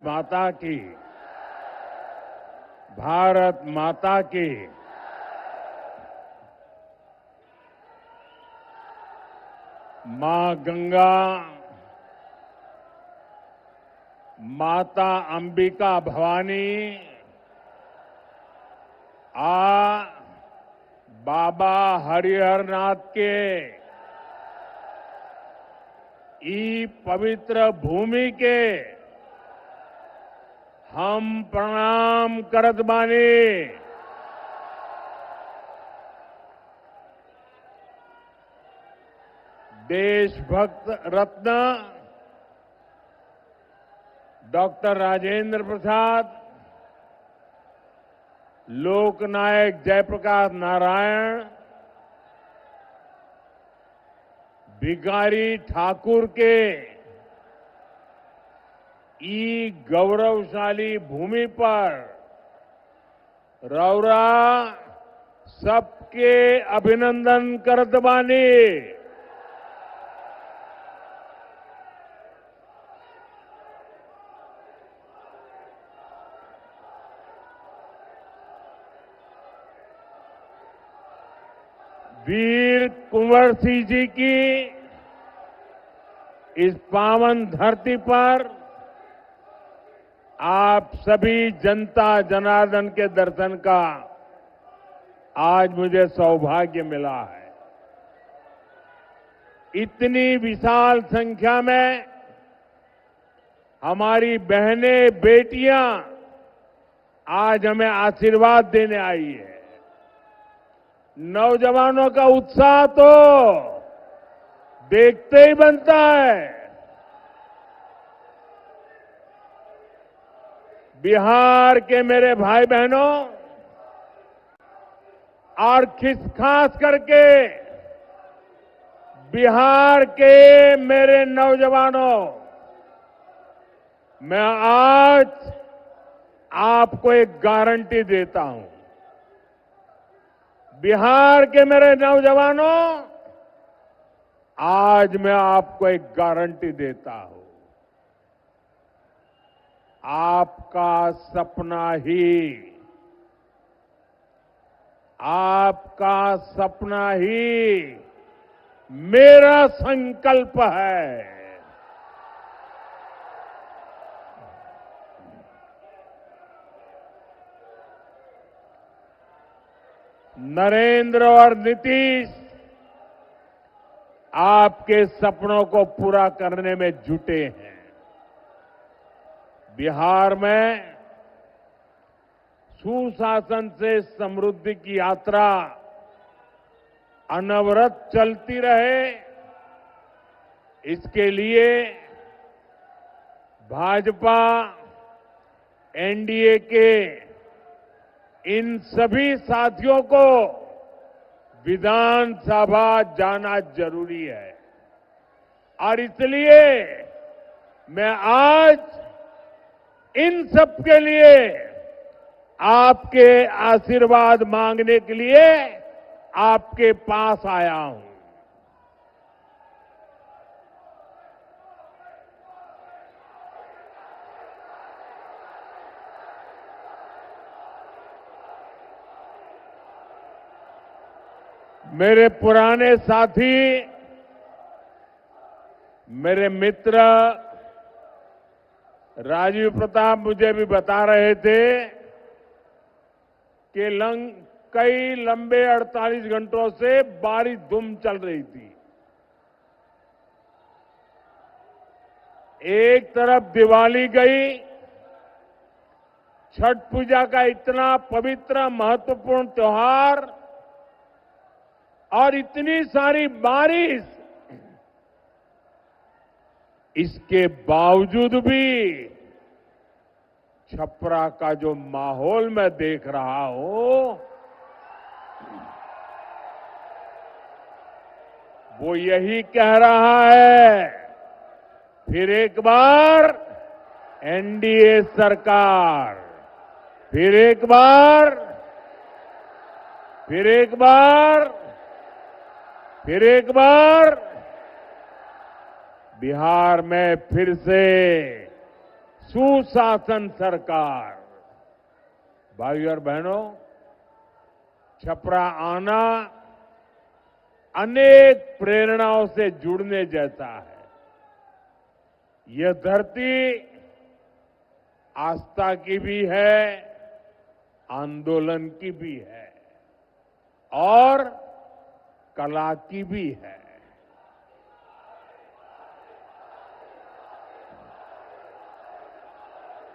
माता की, भारत माता की। मां गंगा, माता अंबिका भवानी, बाबा हरिहरनाथ के ई पवित्र भूमि के हम प्रणाम करत बानी। देशभक्त रत्न डॉक्टर राजेंद्र प्रसाद, लोकनायक जयप्रकाश नारायण, भिखारी ठाकुर के ई गौरवशाली भूमि पर रौरा सबके अभिनंदन करत बानी। वीर कुंवर सिंह जी की इस पावन धरती पर आप सभी जनता जनार्दन के दर्शन का आज मुझे सौभाग्य मिला है। इतनी विशाल संख्या में हमारी बहनें बेटियां आज हमें आशीर्वाद देने आई है। नौजवानों का उत्साह तो देखते ही बनता है। बिहार के मेरे भाई बहनों और खास करके बिहार के मेरे नौजवानों, मैं आज आपको एक गारंटी देता हूं। बिहार के मेरे नौजवानों, आज मैं आपको एक गारंटी देता हूं। आपका सपना ही मेरा संकल्प है। नरेंद्र और नीतीश आपके सपनों को पूरा करने में जुटे हैं। बिहार में सुशासन से समृद्धि की यात्रा अनवरत चलती रहे, इसके लिए भाजपा एनडीए के इन सभी साथियों को विधानसभा जाना जरूरी है। और इसलिए मैं आज इन सब के लिए आपके आशीर्वाद मांगने के लिए आपके पास आया हूं। मेरे पुराने साथी, मेरे मित्र राजीव प्रताप मुझे भी बता रहे थे कि कई लंबे 48 घंटों से बारिश धूम चल रही थी। एक तरफ दिवाली गई, छठ पूजा का इतना पवित्र महत्वपूर्ण त्योहार, और इतनी सारी बारिश, इसके बावजूद भी छपरा का जो माहौल मैं देख रहा हूं, वो यही कह रहा है, फिर एक बार एनडीए सरकार, फिर एक बार, फिर एक बार, फिर एक बार बिहार में फिर से सुशासन सरकार। भाइयों और बहनों, छपरा आना अनेक प्रेरणाओं से जुड़ने जैसा है। यह धरती आस्था की भी है, आंदोलन की भी है और कला की भी है।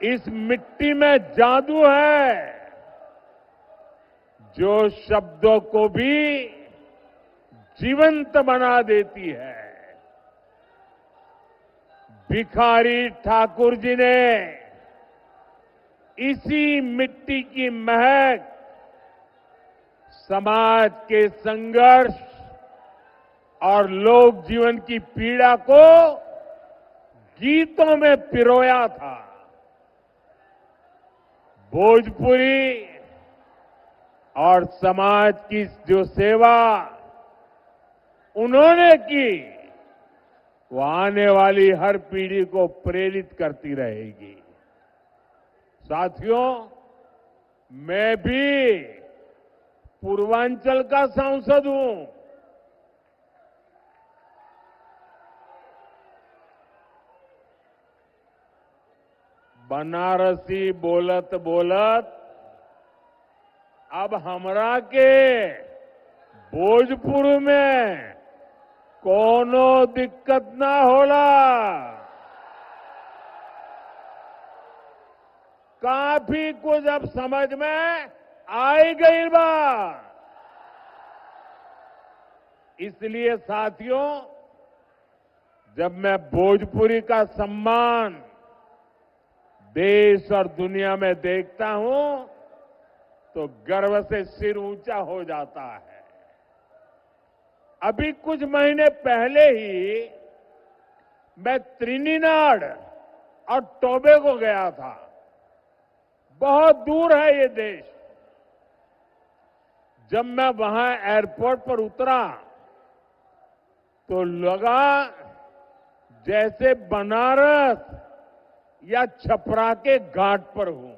इस मिट्टी में जादू है जो शब्दों को भी जीवंत बना देती है। भिखारी ठाकुर जी ने इसी मिट्टी की महक समाज के संघर्ष और लोक जीवन की पीड़ा को गीतों में पिरोया था। भोजपुरी और समाज की जो सेवा उन्होंने की, वो आने वाली हर पीढ़ी को प्रेरित करती रहेगी। साथियों, मैं भी पूर्वांचल का सांसद हूं। बनारसी बोलत बोलत अब हमरा के भोजपुर में कोनो दिक्कत ना होला। काफी कुछ अब समझ में आई गई बा। इसलिए साथियों, जब मैं भोजपुरी का सम्मान देश और दुनिया में देखता हूं तो गर्व से सिर ऊंचा हो जाता है। अभी कुछ महीने पहले ही मैं त्रिनिदाद और टोबैगो गया था। बहुत दूर है ये देश। जब मैं वहां एयरपोर्ट पर उतरा तो लगा जैसे बनारस या छपरा के घाट पर हूं।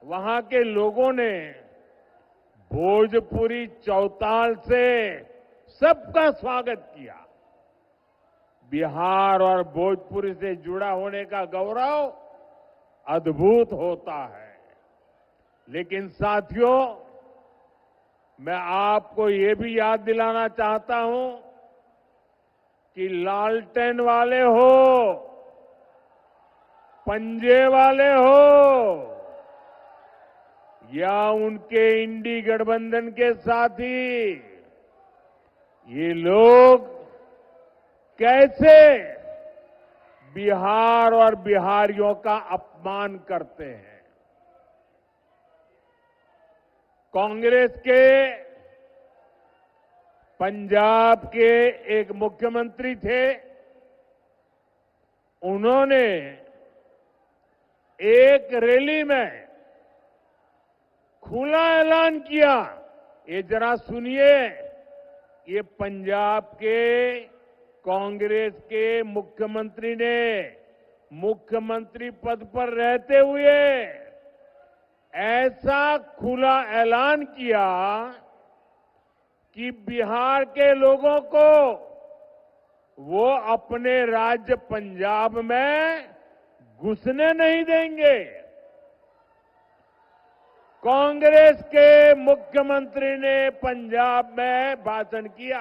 वहां के लोगों ने भोजपुरी चौताल से सबका स्वागत किया। बिहार और भोजपुरी से जुड़ा होने का गौरव अद्भुत होता है। लेकिन साथियों, मैं आपको ये भी याद दिलाना चाहता हूं कि लालटेन वाले हो, पंजे वाले हो या उनके इंडी गठबंधन के साथी, ये लोग कैसे बिहार और बिहारियों का अपमान करते हैं। कांग्रेस के पंजाब के एक मुख्यमंत्री थे। उन्होंने एक रैली में खुला ऐलान किया। ये जरा सुनिए, ये पंजाब के कांग्रेस के मुख्यमंत्री ने मुख्यमंत्री पद पर रहते हुए ऐसा खुला ऐलान किया कि बिहार के लोगों को वो अपने राज्य पंजाब में घुसने नहीं देंगे। कांग्रेस के मुख्यमंत्री ने पंजाब में भाषण किया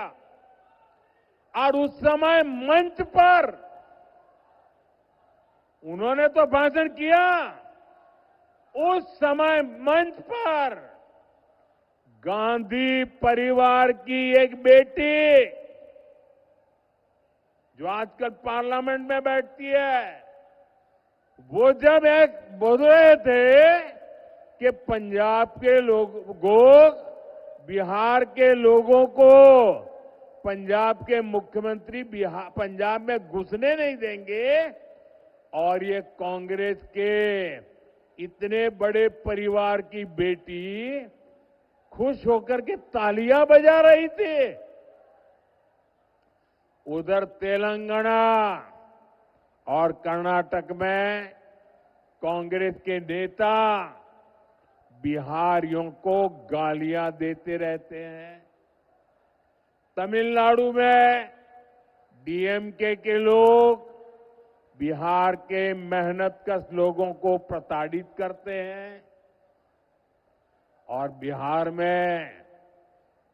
और उस समय मंच पर उन्होंने तो भाषण किया, उस समय मंच पर गांधी परिवार की एक बेटी जो आजकल पार्लियामेंट में बैठती है, वो जब एक बोल रहे थे कि पंजाब के लोग बिहार के लोगों को पंजाब के मुख्यमंत्री पंजाब में घुसने नहीं देंगे, और ये कांग्रेस के इतने बड़े परिवार की बेटी खुश होकर के तालियां बजा रही थी। उधर तेलंगाना और कर्नाटक में कांग्रेस के नेता बिहारियों को गालियां देते रहते हैं। तमिलनाडु में डीएमके के लोग बिहार के मेहनतकश लोगों को प्रताड़ित करते हैं और बिहार में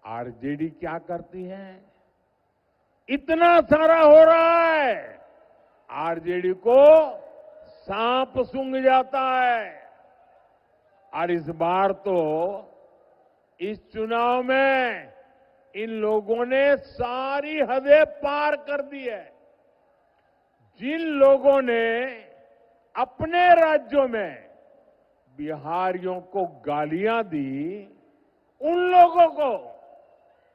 आरजेडी क्या करती है? इतना सारा हो रहा है, आरजेडी को सांप सूंघ जाता है। और इस बार तो इस चुनाव में इन लोगों ने सारी हदें पार कर दी है। जिन लोगों ने अपने राज्यों में बिहारियों को गालियां दी, उन लोगों को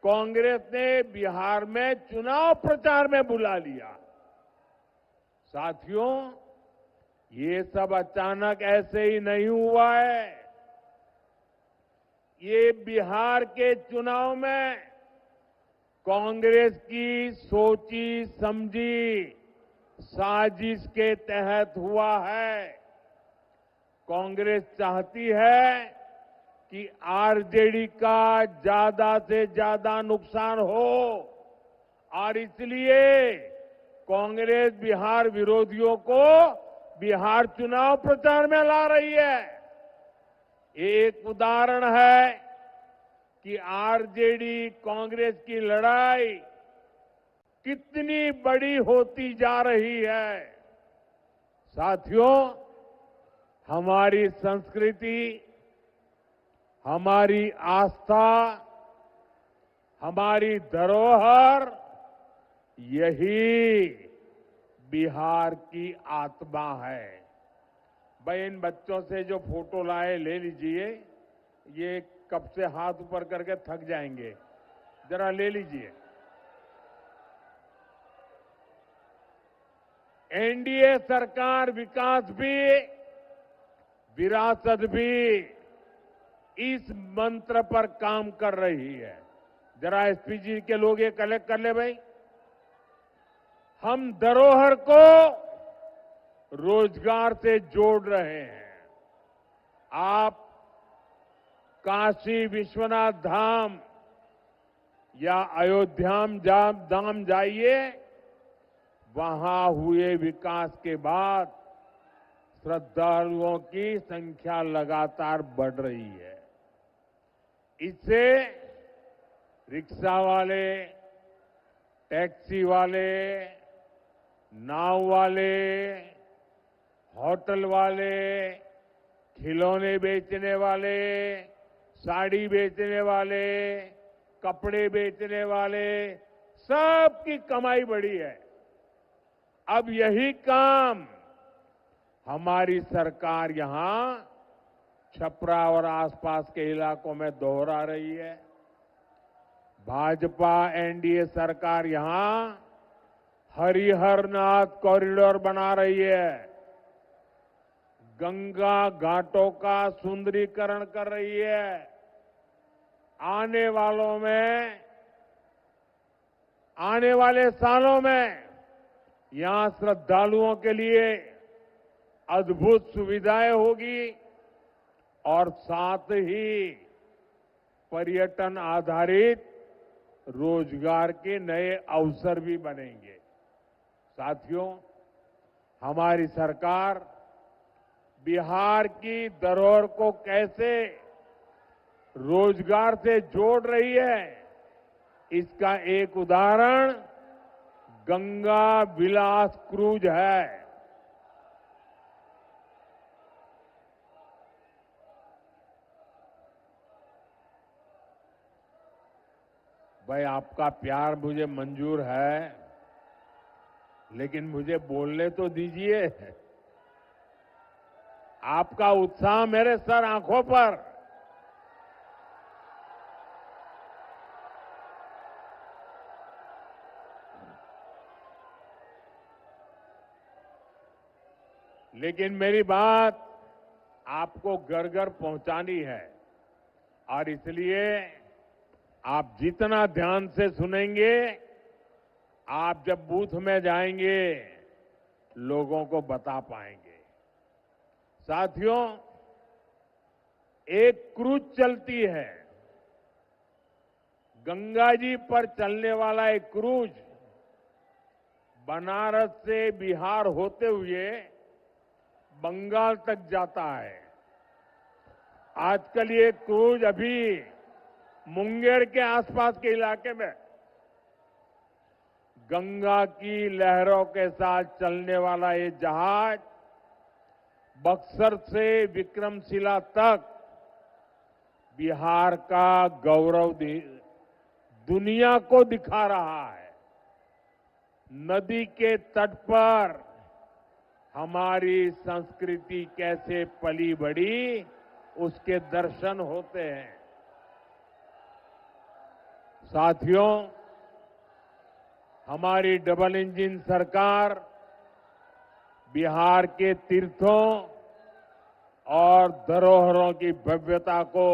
कांग्रेस ने बिहार में चुनाव प्रचार में बुला लिया। साथियों, ये सब अचानक ऐसे ही नहीं हुआ है। ये बिहार के चुनाव में कांग्रेस की सोची समझी साजिश के तहत हुआ है। कांग्रेस चाहती है कि आरजेडी का ज्यादा से ज्यादा नुकसान हो और इसलिए कांग्रेस बिहार विरोधियों को बिहार चुनाव प्रचार में ला रही है। एक उदाहरण है कि आरजेडी कांग्रेस की लड़ाई कितनी बड़ी होती जा रही है। साथियों, हमारी संस्कृति, हमारी आस्था, हमारी धरोहर, यही बिहार की आत्मा है। भाई, इन बच्चों से जो फोटो लाए ले लीजिए। ये कब से हाथ ऊपर करके थक जाएंगे, जरा ले लीजिए। एनडीए सरकार विकास भी, विरासत भी, इस मंत्र पर काम कर रही है। जरा एसपीजी के लोग ये कलेक्ट कर ले भाई। हम धरोहर को रोजगार से जोड़ रहे हैं। आप काशी विश्वनाथ धाम या अयोध्या धाम जाइए, वहां हुए विकास के बाद श्रद्धालुओं की संख्या लगातार बढ़ रही है। इससे रिक्शा वाले, टैक्सी वाले, नाव वाले, होटल वाले, खिलौने बेचने वाले, साड़ी बेचने वाले, कपड़े बेचने वाले, सबकी कमाई बढ़ी है। अब यही काम हमारी सरकार यहां छपरा और आसपास के इलाकों में दोहरा रही है। भाजपा एनडीए सरकार यहां हरिहरनाथ कॉरिडोर बना रही है, गंगा घाटों का सुंदरीकरण कर रही है। आने वाले सालों में यहां श्रद्धालुओं के लिए अद्भुत सुविधाएं होगी और साथ ही पर्यटन आधारित रोजगार के नए अवसर भी बनेंगे। साथियों, हमारी सरकार बिहार की धरोहर को कैसे रोजगार से जोड़ रही है, इसका एक उदाहरण गंगा विलास क्रूज है। भाई, आपका प्यार मुझे मंजूर है, लेकिन मुझे बोलने तो दीजिए। आपका उत्साह मेरे सर आंखों पर। लेकिन मेरी बात आपको घर घर पहुंचानी है और इसलिए आप जितना ध्यान से सुनेंगे, आप जब बूथ में जाएंगे लोगों को बता पाएंगे। साथियों, एक क्रूज चलती है। गंगा जी पर चलने वाला एक क्रूज बनारस से बिहार होते हुए बंगाल तक जाता है। आजकल ये क्रूज अभी मुंगेर के आसपास के इलाके में गंगा की लहरों के साथ चलने वाला ये जहाज बक्सर से विक्रमशिला तक बिहार का गौरव दुनिया को दिखा रहा है। नदी के तट पर हमारी संस्कृति कैसे पली बढ़ी, उसके दर्शन होते हैं। साथियों, हमारी डबल इंजन सरकार बिहार के तीर्थों और धरोहरों की भव्यता को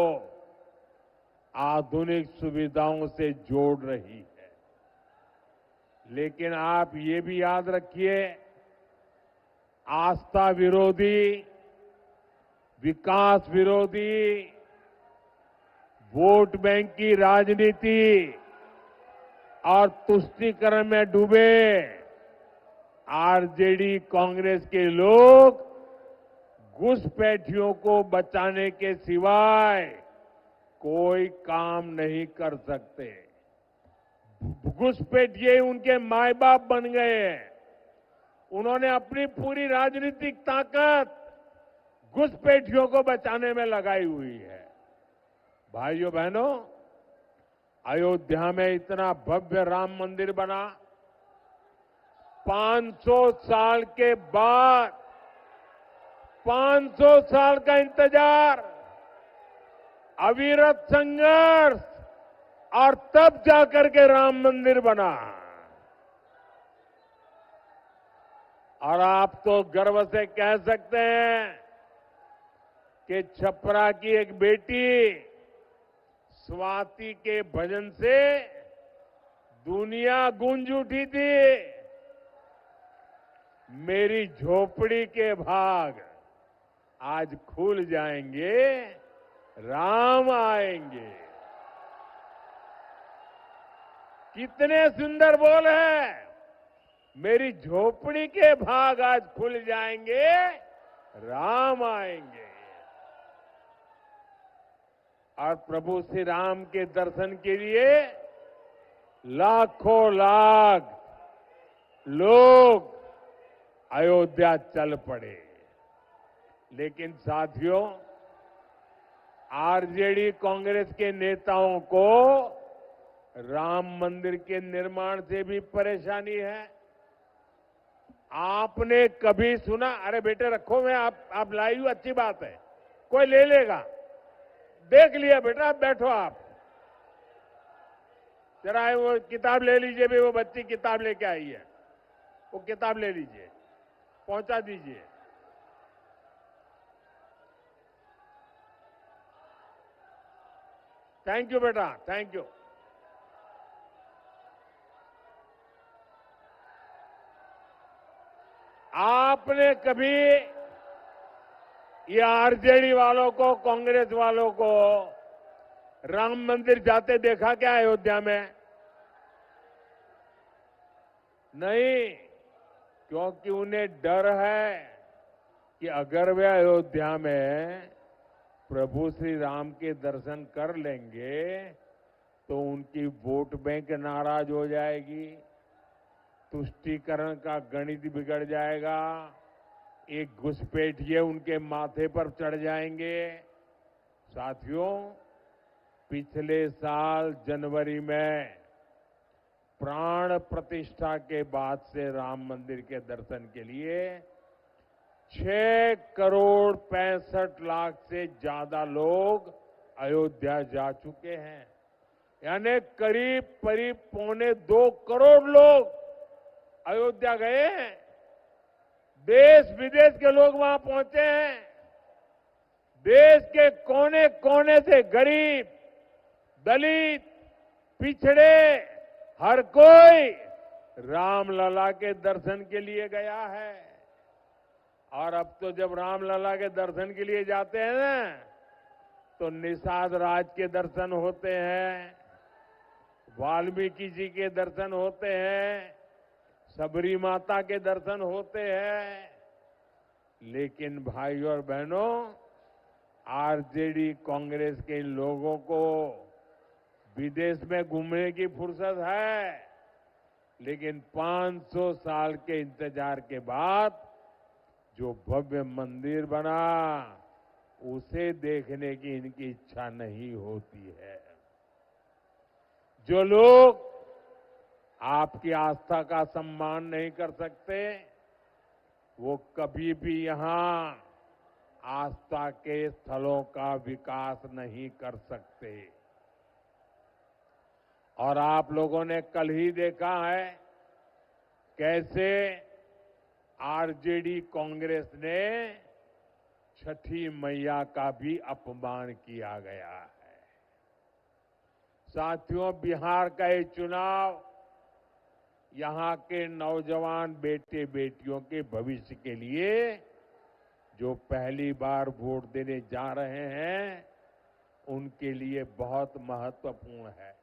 आधुनिक सुविधाओं से जोड़ रही है। लेकिन आप ये भी याद रखिए, आस्था विरोधी, विकास विरोधी, वोट बैंक की राजनीति और तुष्टीकरण में डूबे आरजेडी कांग्रेस के लोग घुसपैठियों को बचाने के सिवाय कोई काम नहीं कर सकते। घुसपैठिए उनके माए बाप बन गए हैं। उन्होंने अपनी पूरी राजनीतिक ताकत घुसपैठियों को बचाने में लगाई हुई है। भाइयों बहनों, अयोध्या में इतना भव्य राम मंदिर बना, 500 साल के बाद 500 साल का इंतजार, अविरत संघर्ष, और तब जाकर के राम मंदिर बना। और आप तो गर्व से कह सकते हैं कि छपरा की एक बेटी स्वाति के भजन से दुनिया गूंज उठी थी। मेरी झोपड़ी के भाग आज खुल जाएंगे, राम आएंगे। कितने सुंदर बोल है, मेरी झोपड़ी के भाग आज खुल जाएंगे, राम आएंगे। और प्रभु श्री राम के दर्शन के लिए लाखों लाख लोग अयोध्या चल पड़े। लेकिन साथियों, आरजेडी कांग्रेस के नेताओं को राम मंदिर के निर्माण से भी परेशानी है। आपने कभी सुना, अरे बेटे रखो, मैं आप लाई हूं, अच्छी बात है, कोई ले लेगा, देख लिया बेटा, आप बैठो, आप जरा वो किताब ले लीजिए। भी वो बच्ची किताब लेके आई है, वो किताब ले लीजिए, पहुंचा दीजिए। थैंक यू बेटा, थैंक यू। आपने कभी ये आरजेडी वालों को, कांग्रेस वालों को राम मंदिर जाते देखा क्या अयोध्या में? नहीं, क्योंकि उन्हें डर है कि अगर वे अयोध्या में प्रभु श्री राम के दर्शन कर लेंगे तो उनकी वोट बैंक नाराज हो जाएगी, तुष्टीकरण का गणित बिगड़ जाएगा, एक घुसपैठिए उनके माथे पर चढ़ जाएंगे। साथियों, पिछले साल जनवरी में प्राण प्रतिष्ठा के बाद से राम मंदिर के दर्शन के लिए 6 करोड़ 65 लाख से ज्यादा लोग अयोध्या जा चुके हैं। यानी करीब पौने 2 करोड़ लोग अयोध्या गए हैं। देश विदेश के लोग वहां पहुंचे हैं। देश के कोने कोने से गरीब, दलित, पिछड़े, हर कोई रामलला के दर्शन के लिए गया है। और अब तो जब रामलला के दर्शन के लिए जाते हैं ना, तो निषाद राज के दर्शन होते हैं, वाल्मीकि जी के दर्शन होते हैं, सबरी माता के दर्शन होते हैं। लेकिन भाइयों और बहनों, आरजेडी कांग्रेस के लोगों को विदेश में घूमने की फुर्सत है, लेकिन 500 साल के इंतजार के बाद जो भव्य मंदिर बना, उसे देखने की इनकी इच्छा नहीं होती है। जो लोग आपकी आस्था का सम्मान नहीं कर सकते, वो कभी भी यहां आस्था के स्थलों का विकास नहीं कर सकते। और आप लोगों ने कल ही देखा है कैसे आरजेडी कांग्रेस ने छठी मैया का भी अपमान किया गया है। साथियों, बिहार का ये चुनाव यहां के नौजवान बेटे बेटियों के भविष्य के लिए, जो पहली बार वोट देने जा रहे हैं, उनके लिए बहुत महत्वपूर्ण है।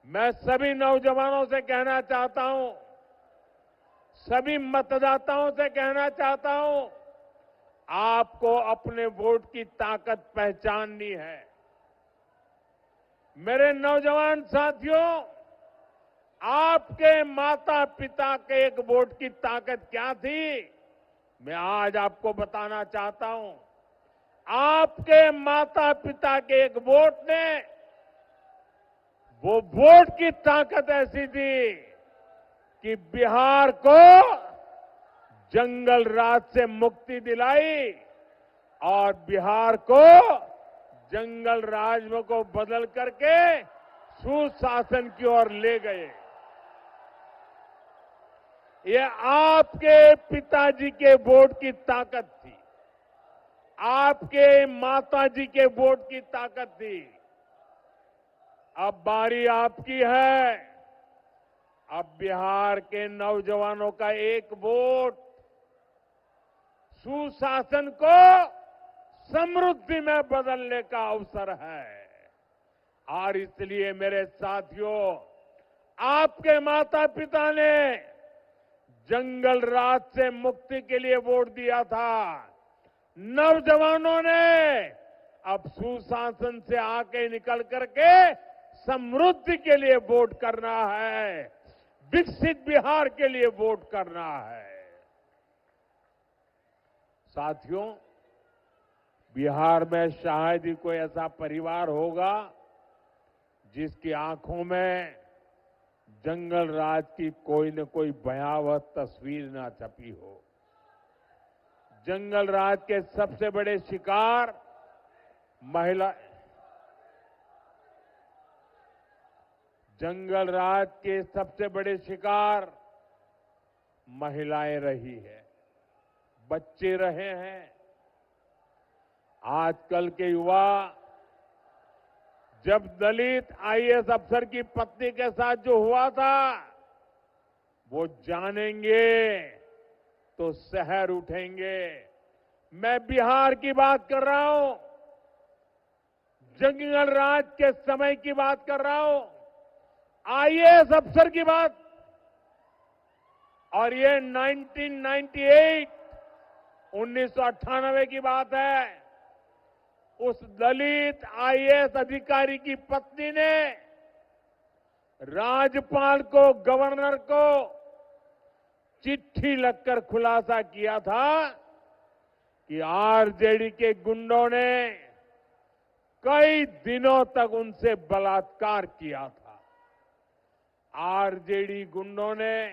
मैं सभी नौजवानों से कहना चाहता हूं, सभी मतदाताओं से कहना चाहता हूं, आपको अपने वोट की ताकत पहचाननी है। मेरे नौजवान साथियों, आपके माता पिता के एक वोट की ताकत क्या थी, मैं आज आपको बताना चाहता हूं। आपके माता पिता के एक वोट ने, वो वोट की ताकत ऐसी थी कि बिहार को जंगल राज से मुक्ति दिलाई और बिहार को जंगल राज को बदल करके सुशासन की ओर ले गए। ये आपके पिताजी के वोट की ताकत थी, आपके माताजी के वोट की ताकत थी। अब बारी आपकी है। अब बिहार के नौजवानों का एक वोट सुशासन को समृद्धि में बदलने का अवसर है। और इसलिए मेरे साथियों, आपके माता पिता ने जंगल राज से मुक्ति के लिए वोट दिया था। नौजवानों ने अब सुशासन से आके निकल करके समृद्धि के लिए वोट करना है, विकसित बिहार के लिए वोट करना है। साथियों, बिहार में शायद ही कोई ऐसा परिवार होगा जिसकी आंखों में जंगल राज की कोई न कोई भयावह तस्वीर ना छपी हो। जंगल राज के सबसे बड़े शिकार जंगल राज के सबसे बड़े शिकार महिलाएं रही है, बच्चे रहे हैं। आजकल के युवा जब दलित आईएएस अफसर की पत्नी के साथ जो हुआ था, वो जानेंगे तो शहर उठेंगे। मैं बिहार की बात कर रहा हूं, जंगल राज के समय की बात कर रहा हूं, आईएएस अफसर की बात। और ये 1998 1998 की बात है। उस दलित आईएएस अधिकारी की पत्नी ने राज्यपाल को, गवर्नर को चिट्ठी लिखकर खुलासा किया था कि आरजेडी के गुंडों ने कई दिनों तक उनसे बलात्कार किया था। आरजेडी गुंडों ने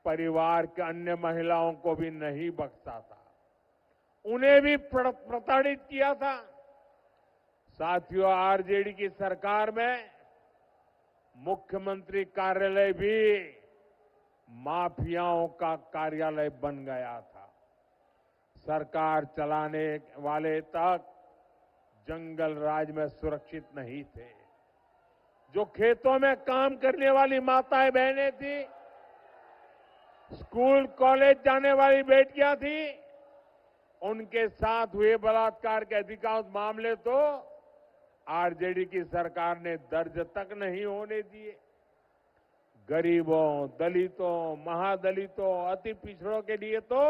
परिवार के अन्य महिलाओं को भी नहीं बख्शा था, उन्हें भी प्रताड़ित किया था। साथियों, आरजेडी की सरकार में मुख्यमंत्री कार्यालय भी माफियाओं का कार्यालय बन गया था। सरकार चलाने वाले तक जंगल राज में सुरक्षित नहीं थे। जो खेतों में काम करने वाली माताएं बहनें थी, स्कूल कॉलेज जाने वाली बेटियां थी, उनके साथ हुए बलात्कार के अधिकांश मामले तो आरजेडी की सरकार ने दर्ज तक नहीं होने दिए। गरीबों, दलितों, महादलितों, अति पिछड़ों के लिए तो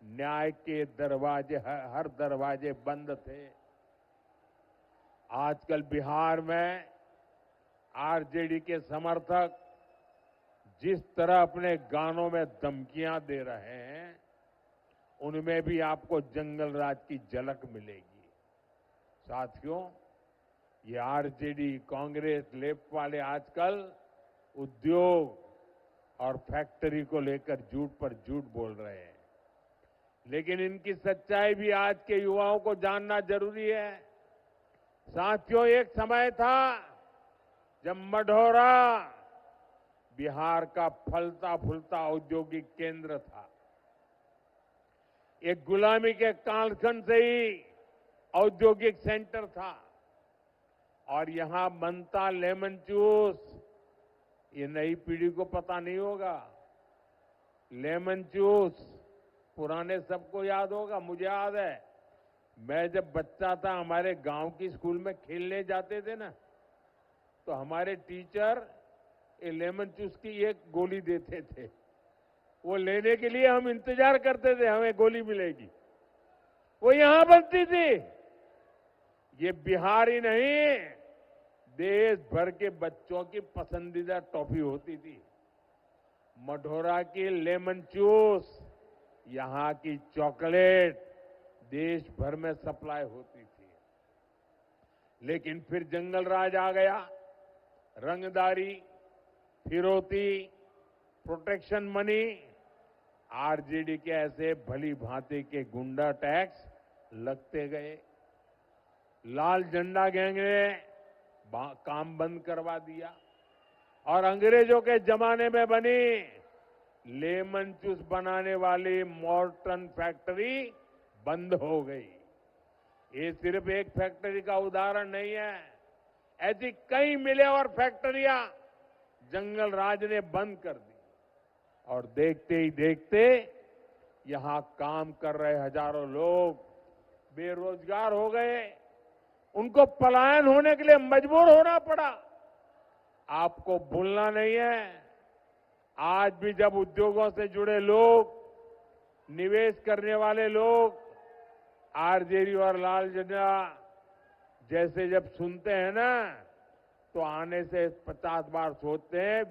न्याय के दरवाजे, हर दरवाजे बंद थे। आजकल बिहार में आरजेडी के समर्थक जिस तरह अपने गानों में धमकियां दे रहे हैं, उनमें भी आपको जंगल राज की झलक मिलेगी। साथियों, ये आरजेडी, कांग्रेस, लेफ्ट वाले आजकल उद्योग और फैक्ट्री को लेकर झूठ पर झूठ बोल रहे हैं, लेकिन इनकी सच्चाई भी आज के युवाओं को जानना जरूरी है। साथियों, एक समय था जब मढ़ौरा बिहार का फलता फूलता औद्योगिक केंद्र था। एक गुलामी के कालखंड से ही औद्योगिक सेंटर था और यहां बनता लेमन जूस, ये नई पीढ़ी को पता नहीं होगा। लेमन जूस पुराने सबको याद होगा, मुझे याद है। मैं जब बच्चा था, हमारे गांव की स्कूल में खेलने जाते थे ना, तो हमारे टीचर ये लेमन जूस की एक गोली देते थे। वो लेने के लिए हम इंतजार करते थे, हमें गोली मिलेगी। वो यहां बनती थी। ये बिहार ही नहीं, देश भर के बच्चों की पसंदीदा टॉफी होती थी। मढ़ौरा की लेमन जूस, यहां की चॉकलेट देश भर में सप्लाई होती थी। लेकिन फिर जंगल राज आ गया। रंगदारी, फिरौती, प्रोटेक्शन मनी, आरजेडी के ऐसे भली भांति के गुंडा टैक्स लगते गए। लाल झंडा गैंग ने काम बंद करवा दिया और अंग्रेजों के जमाने में बनी लेमन जूस बनाने वाली मॉर्टन फैक्ट्री बंद हो गई। ये सिर्फ एक फैक्ट्री का उदाहरण नहीं है, ऐसी कई मिलें और फैक्ट्रियां जंगल राज ने बंद कर दी और देखते ही देखते यहां काम कर रहे हजारों लोग बेरोजगार हो गए। उनको पलायन होने के लिए मजबूर होना पड़ा। आपको भूलना नहीं है, आज भी जब उद्योगों से जुड़े लोग, निवेश करने वाले लोग आरजेडी और लाल झंडा जैसे जब सुनते हैं ना, तो आने से 50 बार सोचते हैं,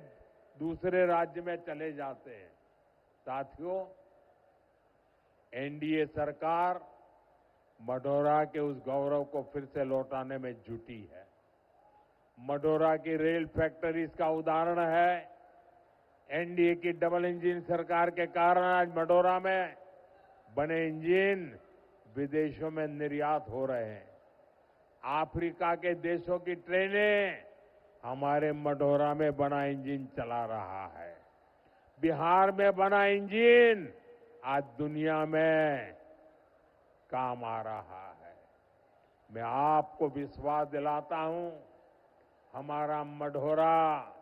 दूसरे राज्य में चले जाते हैं। साथियों, एनडीए सरकार मढ़ौरा के उस गौरव को फिर से लौटाने में जुटी है। मढ़ौरा की रेल फैक्ट्री इसका उदाहरण है। एनडीए की डबल इंजन सरकार के कारण आज मढ़ौरा में बने इंजन विदेशों में निर्यात हो रहे हैं। अफ्रीका के देशों की ट्रेनें हमारे मढ़ौरा में बना इंजन चला रहा है। बिहार में बना इंजन आज दुनिया में काम आ रहा है। मैं आपको विश्वास दिलाता हूं, हमारा मढ़ौरा,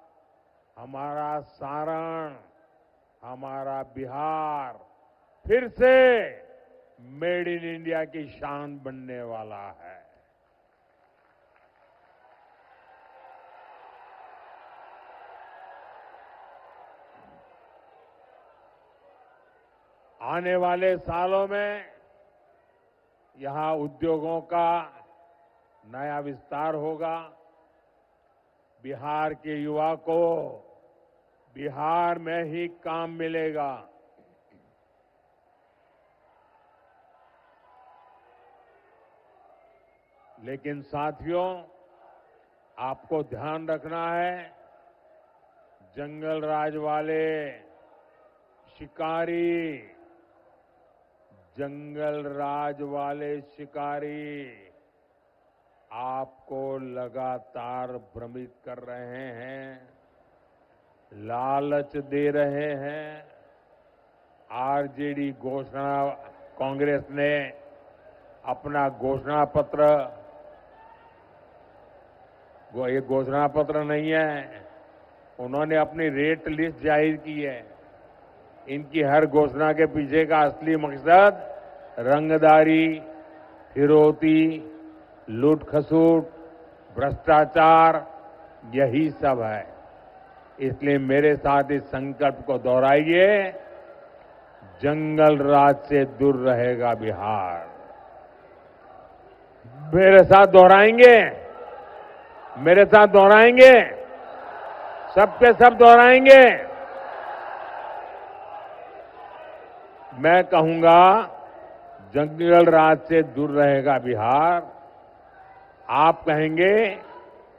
हमारा सारण, हमारा बिहार फिर से मेड इन इंडिया की शान बनने वाला है। आने वाले सालों में यहां उद्योगों का नया विस्तार होगा। बिहार के युवा को बिहार में ही काम मिलेगा। लेकिन साथियों, आपको ध्यान रखना है, जंगल राज वाले शिकारी, जंगल राज वाले शिकारी आपको लगातार भ्रमित कर रहे हैं, लालच दे रहे हैं। आरजेडी घोषणा, कांग्रेस ने अपना घोषणा पत्र, ये घोषणा पत्र नहीं है, उन्होंने अपनी रेट लिस्ट जाहिर की है। इनकी हर घोषणा के पीछे का असली मकसद रंगदारी, फिरौती, लूट खसूट, भ्रष्टाचार, यही सब है। इसलिए मेरे साथ इस संकल्प को दोहराइए, जंगल राज से दूर रहेगा बिहार। मेरे साथ दोहराएंगे, मेरे साथ दोहराएंगे, सबके सब दोहराएंगे। मैं कहूंगा, जंगल राज से दूर रहेगा बिहार। आप कहेंगे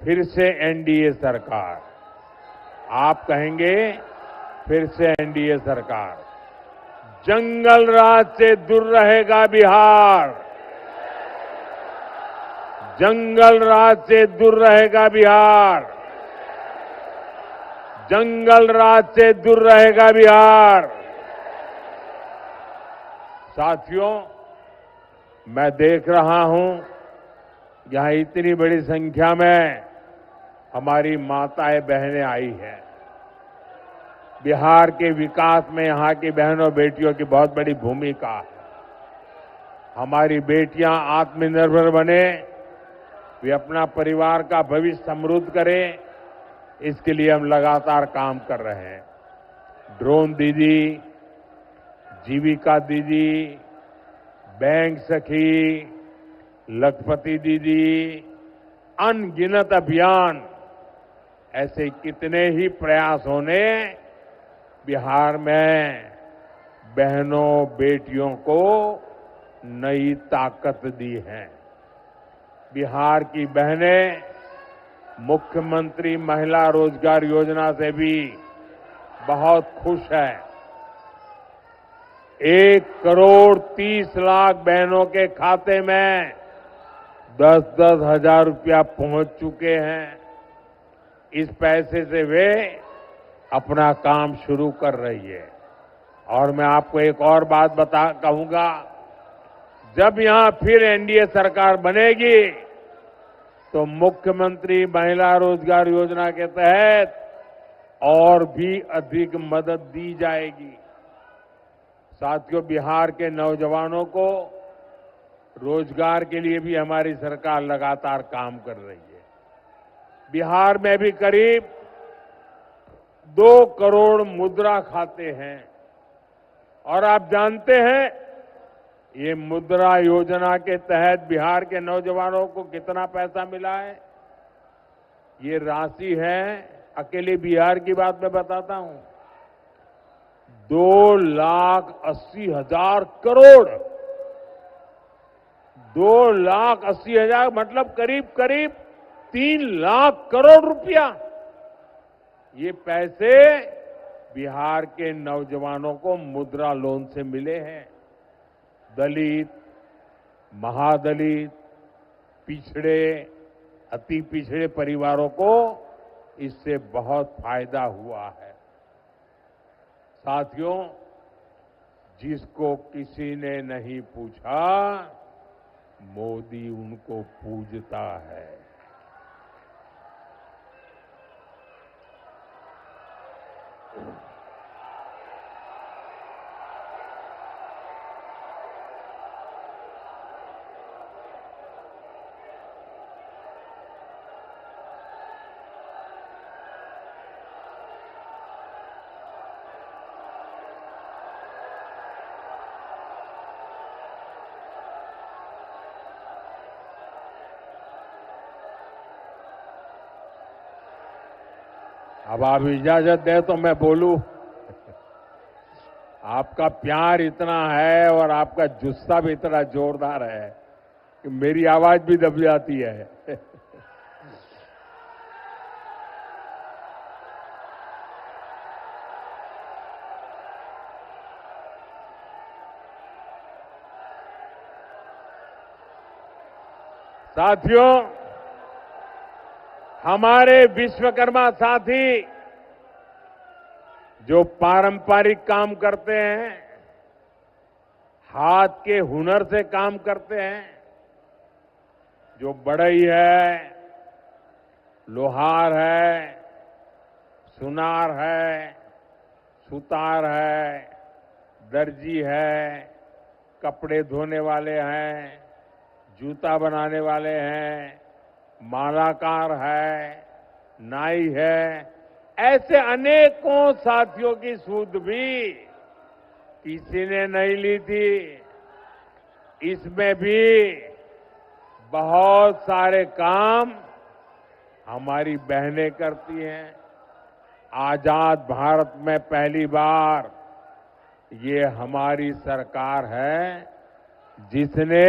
फिर से एनडीए सरकार, आप कहेंगे फिर से एनडीए सरकार। जंगल राज से दूर रहेगा बिहार, जंगल राज से दूर रहेगा बिहार, जंगल राज से दूर रहेगा बिहार। साथियों, मैं देख रहा हूं यहां इतनी बड़ी संख्या में हमारी माताएं बहनें आई हैं। बिहार के विकास में यहां की बहनों बेटियों की बहुत बड़ी भूमिका है। हमारी बेटियां आत्मनिर्भर बने, वे अपना परिवार का भविष्य समृद्ध करें, इसके लिए हम लगातार काम कर रहे हैं। ड्रोन दीदी, जीविका दीदी, बैंक सखी, लखपति दीदी, अनगिनत अभियान, ऐसे कितने ही प्रयासों ने बिहार में बहनों बेटियों को नई ताकत दी है। बिहार की बहनें मुख्यमंत्री महिला रोजगार योजना से भी बहुत खुश हैं। 1,30,00,000 बहनों के खाते में 10-10 हजार रुपया पहुंच चुके हैं। इस पैसे से वे अपना काम शुरू कर रही है। और मैं आपको एक और बात कहूंगा, जब यहां फिर एनडीए सरकार बनेगी तो मुख्यमंत्री महिला रोजगार योजना के तहत और भी अधिक मदद दी जाएगी। साथियों, बिहार के नौजवानों को रोजगार के लिए भी हमारी सरकार लगातार काम कर रही है। बिहार में भी करीब 2 करोड़ मुद्रा खाते हैं। और आप जानते हैं, ये मुद्रा योजना के तहत बिहार के नौजवानों को कितना पैसा मिला है? ये राशि है, अकेले बिहार की बात मैं बताता हूं, 2,80,000 करोड़। 2,80,000 मतलब करीब करीब 3 लाख करोड़ रुपया। ये पैसे बिहार के नौजवानों को मुद्रा लोन से मिले हैं। दलित, महादलित, पिछड़े, अति पिछड़े परिवारों को इससे बहुत फायदा हुआ है। साथियों, जिसको किसी ने नहीं पूछा, मोदी उनको पूजता है। अब आप इजाजत दें तो मैं बोलूं। आपका प्यार इतना है और आपका जुस्सा भी इतना जोरदार है कि मेरी आवाज भी दब जाती है। साथियों, हमारे विश्वकर्मा साथी जो पारंपरिक काम करते हैं, हाथ के हुनर से काम करते हैं, जो बढ़ई है, लोहार है, सुनार है, सुतार है, दर्जी है, कपड़े धोने वाले हैं, जूता बनाने वाले हैं, मालाकार है, नाई है, ऐसे अनेकों साथियों की सूद भी किसी ने नहीं ली थी। इसमें भी बहुत सारे काम हमारी बहनें करती हैं। आजाद भारत में पहली बार ये हमारी सरकार है जिसने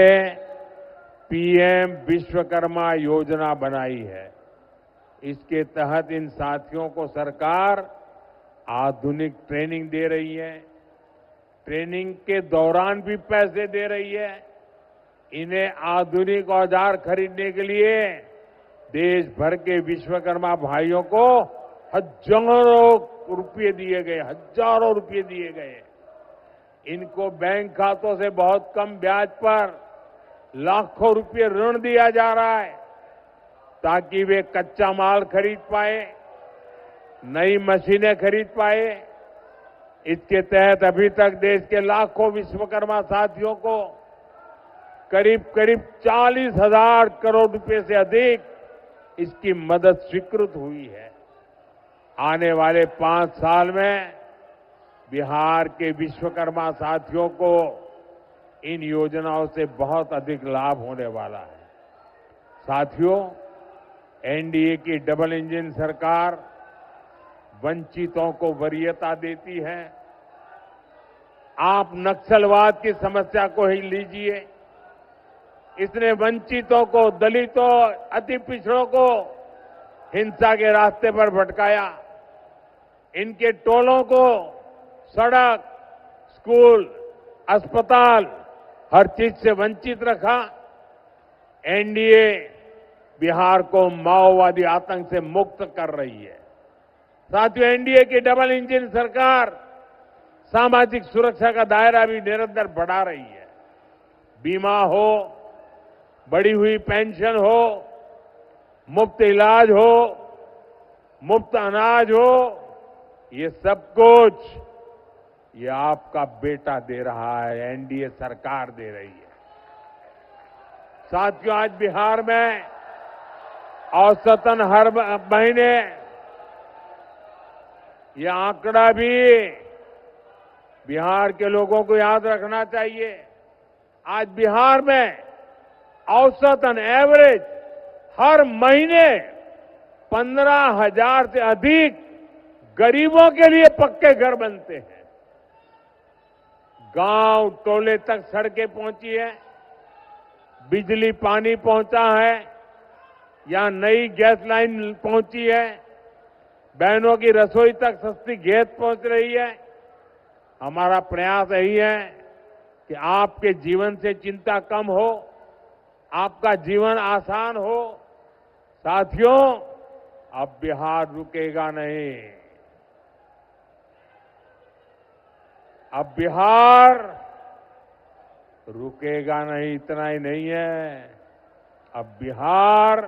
पीएम विश्वकर्मा योजना बनाई है। इसके तहत इन साथियों को सरकार आधुनिक ट्रेनिंग दे रही है, ट्रेनिंग के दौरान भी पैसे दे रही है। इन्हें आधुनिक औजार खरीदने के लिए देश भर के विश्वकर्मा भाइयों को हजारों रुपये दिए गए, हजारों रुपये दिए गए। इनको बैंक खातों से बहुत कम ब्याज पर लाखों रुपये ऋण दिया जा रहा है ताकि वे कच्चा माल खरीद पाए, नई मशीनें खरीद पाए। इसके तहत अभी तक देश के लाखों विश्वकर्मा साथियों को करीब करीब 40,000 करोड़ रुपए से अधिक इसकी मदद स्वीकृत हुई है। आने वाले 5 साल में बिहार के विश्वकर्मा साथियों को इन योजनाओं से बहुत अधिक लाभ होने वाला है। साथियों, एनडीए की डबल इंजन सरकार वंचितों को वरीयता देती है। आप नक्सलवाद की समस्या को ही लीजिए, इसने वंचितों को, दलितों, अति पिछड़ों को हिंसा के रास्ते पर भटकाया। इनके टोलों को सड़क, स्कूल, अस्पताल, हर चीज से वंचित रखा। एनडीए बिहार को माओवादी आतंक से मुक्त कर रही है। साथियों, एनडीए की डबल इंजन सरकार सामाजिक सुरक्षा का दायरा भी निरंतर बढ़ा रही है। बीमा हो, बढ़ी हुई पेंशन हो, मुफ्त इलाज हो, मुफ्त अनाज हो, ये सब कुछ ये आपका बेटा दे रहा है, एनडीए सरकार दे रही है। साथियों, आज बिहार में औसतन हर महीने, यह आंकड़ा भी बिहार के लोगों को याद रखना चाहिए। आज बिहार में औसतन एवरेज हर महीने 15,000 से अधिक गरीबों के लिए पक्के घर बनते हैं। गांव टोले तक सड़कें पहुंची है, बिजली पानी पहुंचा है, या नई गैस लाइन पहुंची है, बहनों की रसोई तक सस्ती गैस पहुंच रही है। हमारा प्रयास यही है कि आपके जीवन से चिंता कम हो, आपका जीवन आसान हो। साथियों, अब बिहार रुकेगा नहीं। अब बिहार रुकेगा नहीं, इतना ही नहीं है, अब बिहार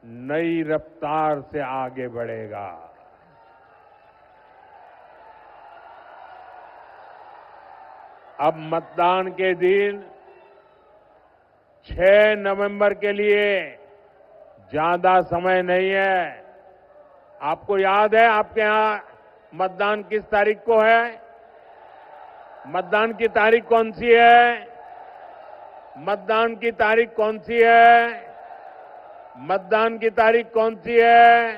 नई रफ्तार से आगे बढ़ेगा। अब मतदान के दिन 6 नवंबर के लिए ज्यादा समय नहीं है। आपको याद है आपके यहां मतदान किस तारीख को है? मतदान की तारीख कौन सी है? मतदान की तारीख कौन सी है? मतदान की तारीख कौन सी है?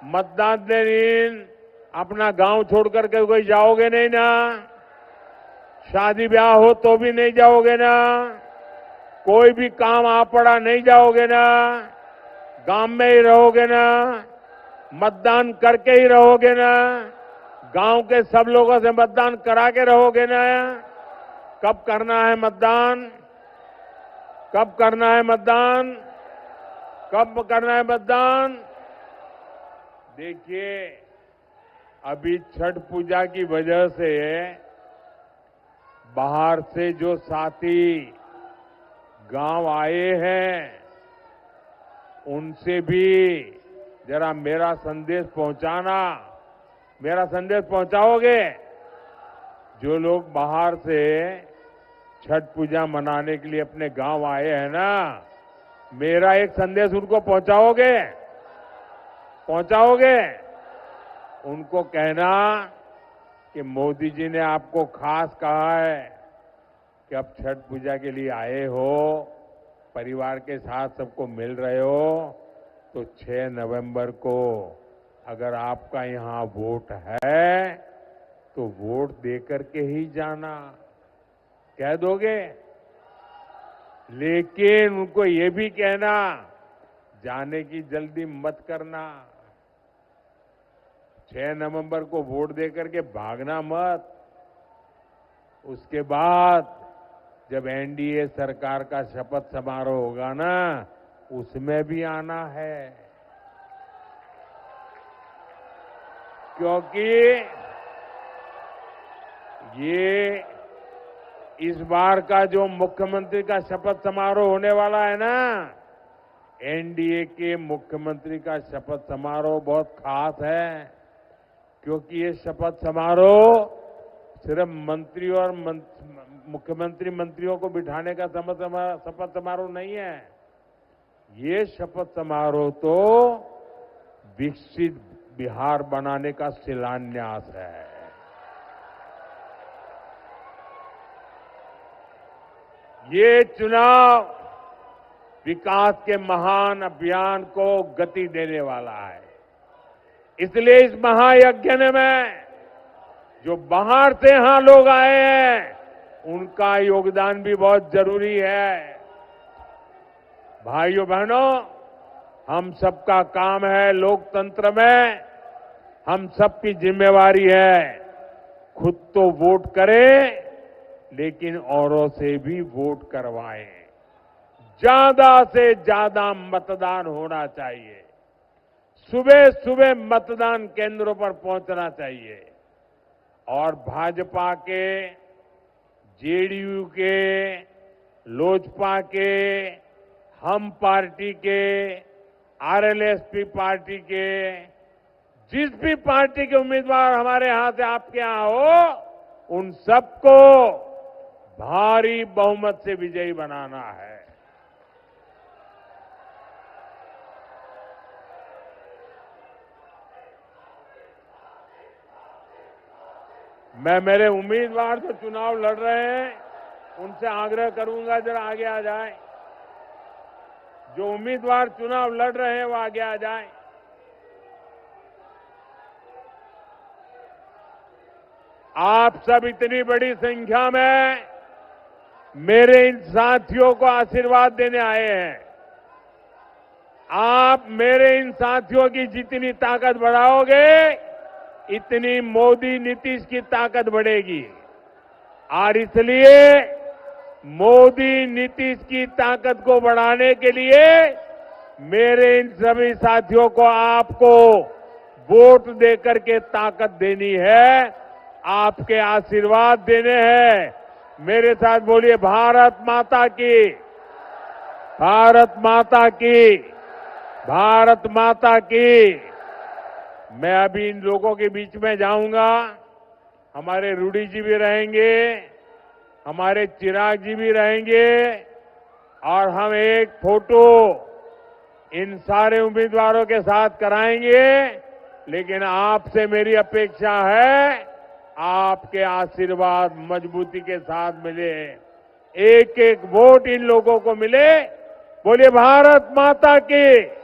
मतदान के दिन अपना गांव छोड़ करके कोई जाओगे नहीं ना? शादी ब्याह हो तो भी नहीं जाओगे ना? कोई भी काम आ पड़ा नहीं जाओगे ना? गांव में ही रहोगे ना? मतदान करके ही रहोगे ना? गांव के सब लोगों से मतदान करा के रहोगे ना? कब करना है मतदान? कब करना है मतदान? कब करना है मतदान? देखिए, अभी छठ पूजा की वजह से बाहर से जो साथी गांव आए हैं, उनसे भी जरा मेरा संदेश पहुंचाना। मेरा संदेश पहुंचाओगे? जो लोग बाहर से छठ पूजा मनाने के लिए अपने गांव आए हैं ना, मेरा एक संदेश उनको पहुंचाओगे? पहुंचाओगे? उनको कहना कि मोदी जी ने आपको खास कहा है कि अब छठ पूजा के लिए आए हो, परिवार के साथ सबको मिल रहे हो, तो 6 नवंबर को अगर आपका यहां वोट है तो वोट देकर के ही जाना। कह दोगे? लेकिन उनको ये भी कहना, जाने की जल्दी मत करना। 6 नवंबर को वोट देकर के भागना मत। उसके बाद जब एनडीए सरकार का शपथ समारोह होगा ना, उसमें भी आना है। क्योंकि ये इस बार का जो मुख्यमंत्री का शपथ समारोह होने वाला है ना, एनडीए के मुख्यमंत्री का शपथ समारोह बहुत खास है। क्योंकि ये शपथ समारोह सिर्फ मंत्री और मुख्यमंत्री मंत्रियों को बिठाने का शपथ समारोह नहीं है। ये शपथ समारोह तो विकसित बिहार बनाने का शिलान्यास है। ये चुनाव विकास के महान अभियान को गति देने वाला है। इसलिए इस महायज्ञ में जो बाहर से यहां लोग आए हैं, उनका योगदान भी बहुत जरूरी है। भाइयों बहनों, हम सबका काम है लोकतंत्र में, हम सबकी जिम्मेवारी है खुद तो वोट करें, लेकिन औरों से भी वोट करवाएं। ज्यादा से ज्यादा मतदान होना चाहिए। सुबह सुबह मतदान केंद्रों पर पहुंचना चाहिए। और भाजपा के, जेडीयू के, लोजपा के, हम पार्टी के, आरएलएसपी पार्टी के, जिस भी पार्टी के उम्मीदवार हमारे यहां से आपके यहां हो, उन सबको भारी बहुमत से विजयी बनाना है। मैं मेरे उम्मीदवार जो चुनाव लड़ रहे हैं, उनसे आग्रह करूंगा जरा आगे आ जाए। जो उम्मीदवार चुनाव लड़ रहे हैं वो आगे आ जाए। आप सब इतनी बड़ी संख्या में मेरे इन साथियों को आशीर्वाद देने आए हैं। आप मेरे इन साथियों की जितनी ताकत बढ़ाओगे, इतनी मोदी नीतीश की ताकत बढ़ेगी। और इसलिए मोदी नीतीश की ताकत को बढ़ाने के लिए मेरे इन सभी साथियों को आपको वोट देकर के ताकत देनी है, आपके आशीर्वाद देने हैं। मेरे साथ बोलिए, भारत माता की, भारत माता की, भारत माता की। मैं अभी इन लोगों के बीच में जाऊंगा। हमारे रूडी जी भी रहेंगे, हमारे चिराग जी भी रहेंगे, और हम एक फोटो इन सारे उम्मीदवारों के साथ कराएंगे। लेकिन आपसे मेरी अपेक्षा है, आपके आशीर्वाद मजबूती के साथ मिले, एक एक वोट इन लोगों को मिले। बोलिए भारत माता की।